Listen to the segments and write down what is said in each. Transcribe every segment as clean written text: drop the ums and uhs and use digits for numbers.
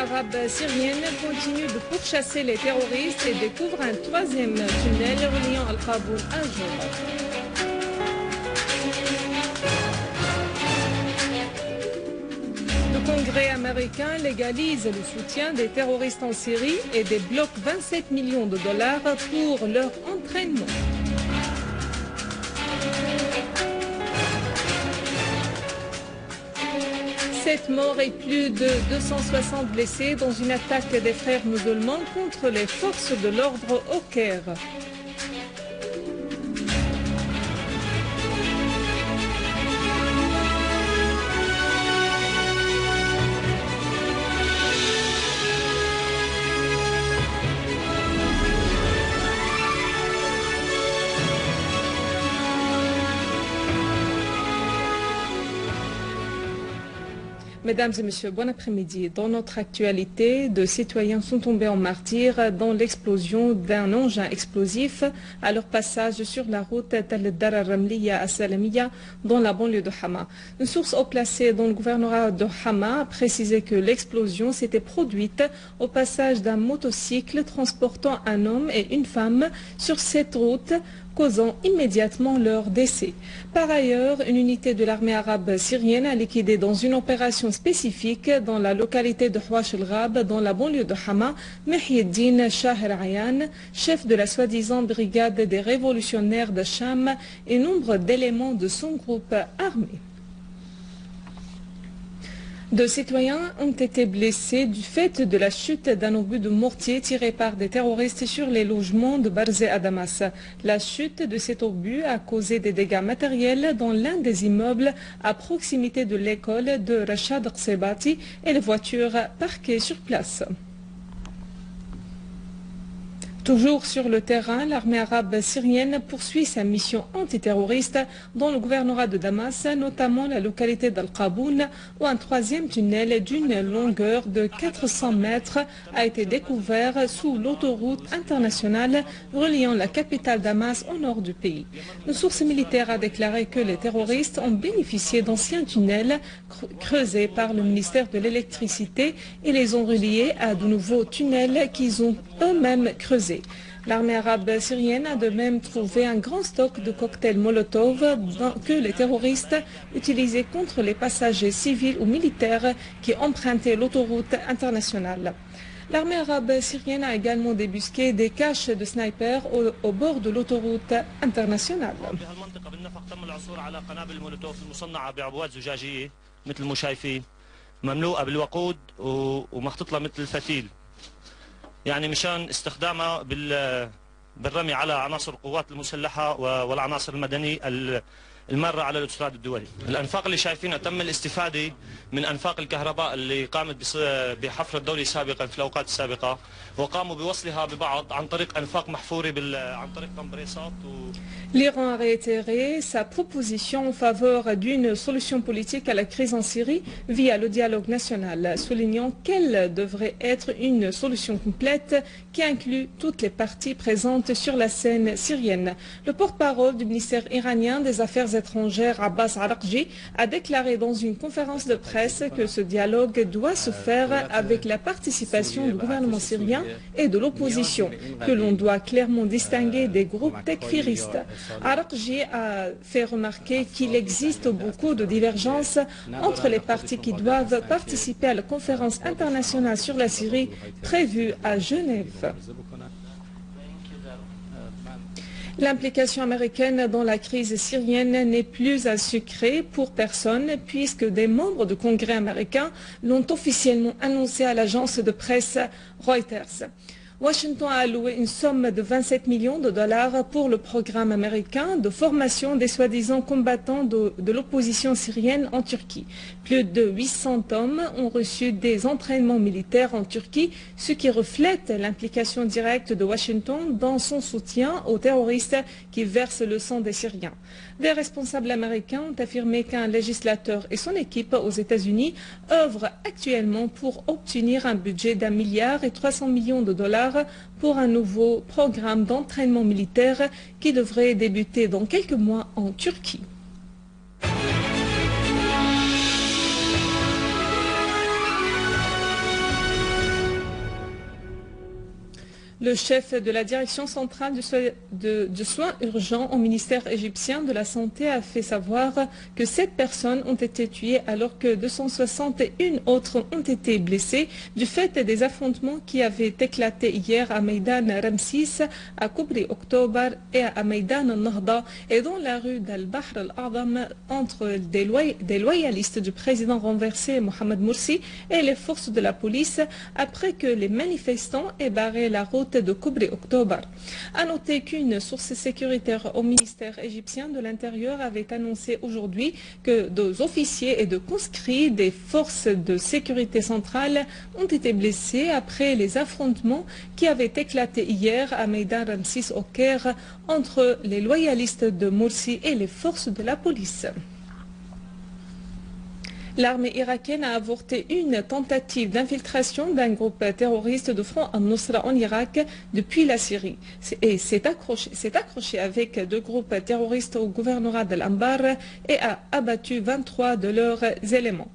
arabe syrienne continue de pourchasser les terroristes et découvre un troisième tunnel reliant Al-Qaboul à Joura. Le Congrès américain légalise le soutien des terroristes en Syrie et débloque 27 millions de dollars pour leur entraînement. Sept morts et plus de 260 blessés dans une attaque des frères musulmans contre les forces de l'ordre au Caire. Mesdames et messieurs, bon après-midi. Dans notre actualité, deux citoyens sont tombés en martyrs dans l'explosion d'un engin explosif à leur passage sur la route Tal Dar al-Ramliya à Salamiya dans la banlieue de Hama. Une source haut placée dans le gouvernorat de Hama a précisé que l'explosion s'était produite au passage d'un motocycle transportant un homme et une femme sur cette route, causant immédiatement leur décès. Par ailleurs, une unité de l'armée arabe syrienne a liquidé dans une opération spécifique dans la localité de Houach el-Ghab, dans la banlieue de Hama, Mehyeddin Shaher Ayan, chef de la soi-disant brigade des révolutionnaires de Cham et nombre d'éléments de son groupe armé. Deux citoyens ont été blessés du fait de la chute d'un obus de mortier tiré par des terroristes sur les logements de Barzeh à Damas. La chute de cet obus a causé des dégâts matériels dans l'un des immeubles à proximité de l'école de Rachad Rsebati et les voitures parquées sur place. Toujours sur le terrain, l'armée arabe syrienne poursuit sa mission antiterroriste dans le gouvernorat de Damas, notamment la localité d'Al-Qaboul, où un troisième tunnel d'une longueur de 400 mètres a été découvert sous l'autoroute internationale reliant la capitale Damas au nord du pays. Une source militaire a déclaré que les terroristes ont bénéficié d'anciens tunnels creusés par le ministère de l'électricité et les ont reliés à de nouveaux tunnels qu'ils ont eux-mêmes creusés. L'armée arabe syrienne a de même trouvé un grand stock de cocktails Molotov que les terroristes utilisaient contre les passagers civils ou militaires qui empruntaient l'autoroute internationale. L'armée arabe syrienne a également débusqué des caches de snipers au bord de l'autoroute internationale. يعني مشان استخدامها بالرمي على عناصر القوات المسلحة والعناصر المدنية المارة على الأسراد الدولي. الأنفاق اللي شايفينها تم الاستفادة من أنفاق الكهرباء اللي قامت بحفر الدولي سابقا في الأوقات السابقة وقاموا بوصلها ببعض عن طريق أنفاق محفورة عن طريق كمبريسات L'Iran a réitéré sa proposition en faveur d'une solution politique à la crise en Syrie via le dialogue national, soulignant qu'elle devrait être une solution complète qui inclut toutes les parties présentes sur la scène syrienne. Le porte-parole du ministère iranien des Affaires étrangères, Abbas Araghchi, a déclaré dans une conférence de presse que ce dialogue doit se faire avec la participation du gouvernement syrien et de l'opposition, que l'on doit clairement distinguer des groupes tekfiristes. Araghchi a fait remarquer qu'il existe beaucoup de divergences entre les parties qui doivent participer à la conférence internationale sur la Syrie prévue à Genève. L'implication américaine dans la crise syrienne n'est plus un secret pour personne puisque des membres du Congrès américain l'ont officiellement annoncé à l'agence de presse Reuters. Washington a alloué une somme de 27 millions de dollars pour le programme américain de formation des soi-disant combattants de l'opposition syrienne en Turquie. Plus de 800 hommes ont reçu des entraînements militaires en Turquie, ce qui reflète l'implication directe de Washington dans son soutien aux terroristes qui versent le sang des Syriens. Des responsables américains ont affirmé qu'un législateur et son équipe aux États-Unis œuvrent actuellement pour obtenir un budget d'1,3 milliard de dollars pour un nouveau programme d'entraînement militaire qui devrait débuter dans quelques mois en Turquie. Le chef de la direction centrale de soins urgents au ministère égyptien de la Santé a fait savoir que 7 personnes ont été tuées alors que 261 autres ont été blessées du fait des affrontements qui avaient éclaté hier à Meydan Ramsis, à Kubri Oktober et à Meydan al-Nahda et dans la rue d'Al-Bahr al-Azam entre des loyalistes du président renversé Mohamed Morsi et les forces de la police après que les manifestants aient barré la route de Kubri Oktober. A noter qu'une source sécuritaire au ministère égyptien de l'Intérieur avait annoncé aujourd'hui que 2 officiers et 2 conscrits des forces de sécurité centrale ont été blessés après les affrontements qui avaient éclaté hier à Meydan Ramsis au Caire entre les loyalistes de Morsi et les forces de la police. L'armée irakienne a avorté une tentative d'infiltration d'un groupe terroriste de Front al-Nusra en Irak depuis la Syrie et s'est accroché avec 2 groupes terroristes au gouvernorat d'Al-Anbar et a abattu 23 de leurs éléments.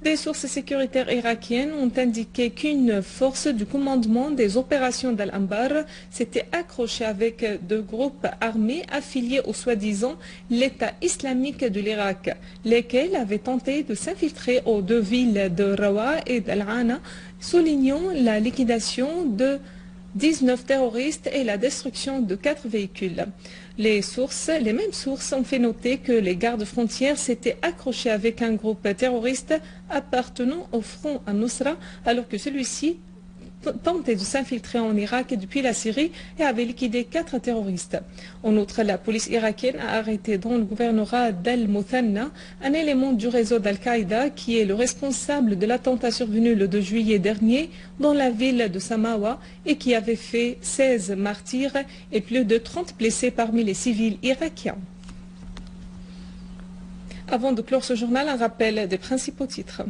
Des sources sécuritaires irakiennes ont indiqué qu'une force du commandement des opérations d'Al-Anbar s'était accrochée avec 2 groupes armés affiliés au soi-disant l'État islamique de l'Irak, lesquels avaient tenté de s'infiltrer aux 2 villes de Rawa et d'Al-Ana, soulignant la liquidation de 19 terroristes et la destruction de 4 véhicules. Les mêmes sources ont fait noter que les gardes frontières s'étaient accrochés avec un groupe terroriste appartenant au Front al-Nusra alors que celui-ci tentait de s'infiltrer en Irak depuis la Syrie et avait liquidé 4 terroristes. En outre, la police irakienne a arrêté dans le gouvernorat d'Al-Muthanna un élément du réseau d'Al-Qaïda qui est le responsable de l'attentat survenu le 2 juillet dernier dans la ville de Samawa et qui avait fait 16 martyrs et plus de 30 blessés parmi les civils irakiens. Avant de clore ce journal, un rappel des principaux titres.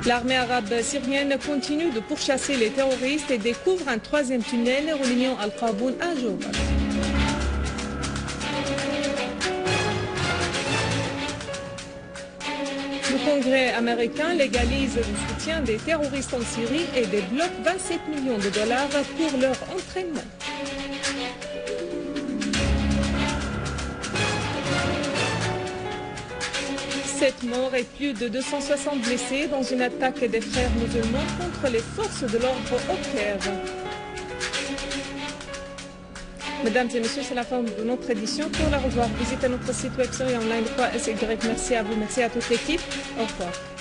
L'armée arabe syrienne continue de pourchasser les terroristes et découvre un 3e tunnel reliant Al-Qaboun à Jobar. Le Congrès américain légalise le soutien des terroristes en Syrie et débloque 27 millions de dollars pour leur entraînement. 7 morts et plus de 260 blessés dans une attaque des frères musulmans contre les forces de l'ordre au Caire. Mesdames et messieurs, c'est la fin de notre édition. Pour la revoir, visitez notre site web syriaonline.sy. Merci à vous, merci à toute l'équipe. Au revoir.